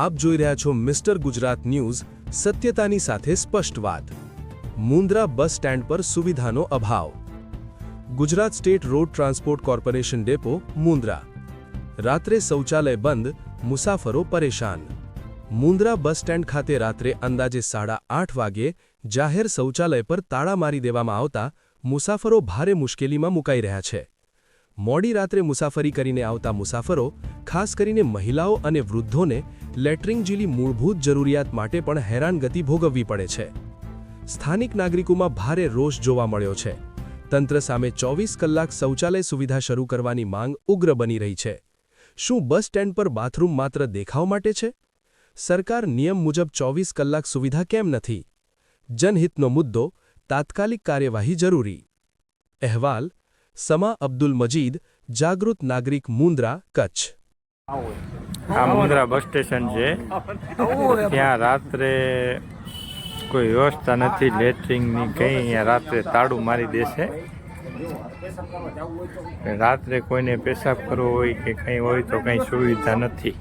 આપ જોઈ રહ્યા છો મિસ્ટર ગુજરાત ન્યૂઝ, સત્યતાની સાથે સ્પષ્ટ વાત। મુન્દ્રા બસ સ્ટેન્ડ પર સુવિધાનો અભાવ। Gujarat state road transport corporation depot Mundra. રાત્રે શૌચાલય બંધ, મુસાફરો પરેશાન। મુન્દ્રા બસ સ્ટેન્ડ ખાતે રાત્રે અંદાજે 8:30 વાગ્યે જાહેર શૌચાલય પર તાળા મારી દેવામાં આવતા મુસાફરો ભારે મુશ્કેલીમાં મુકાઈ રહ્યા છે। મોડી રાત્રે મુસાફરી કરીને આવતા મુસાફરો, ખાસ કરીને મહિલાઓ અને વૃદ્ધોને લેટ્રિન જેવી મૂળભૂત જરૂરિયાત માટે પણ હેરાનગતિ ભોગવવી પડે છે। સ્થાનિક નાગરિકોમાં ભારે રોષ જોવા મળ્યો છે। તંત્ર સામે 24 કલાક શૌચાલય સુવિધા શરૂ કરવાની માંગ ઉગ્ર બની રહી છે। શું બસ સ્ટેન્ડ પર બાથરૂમ માત્ર દેખાવ માટે છે? સરકાર નિયમ મુજબ 24 કલાક સુવિધા કેમ નથી? જનહિતનો મુદ્દો, તાત્કાલિક કાર્યવાહી જરૂરી। અહેવાલ સમા અબ્દુલ મજીદ, જાગૃત નાગરિક, મુન્દ્રા, કચ્છ। આ મુન્દ્રા બસ સ્ટેશન છે, ત્યાં રાત્રે કોઈ વ્યવસ્થા નથી લેટ્રિનની, કંઈ અહીંયા રાત્રે તાળું મારી દેશે। રાત્રે કોઈને પેશાબ કરવો હોય કે કંઈ હોય તો કંઈ સુવિધા નથી।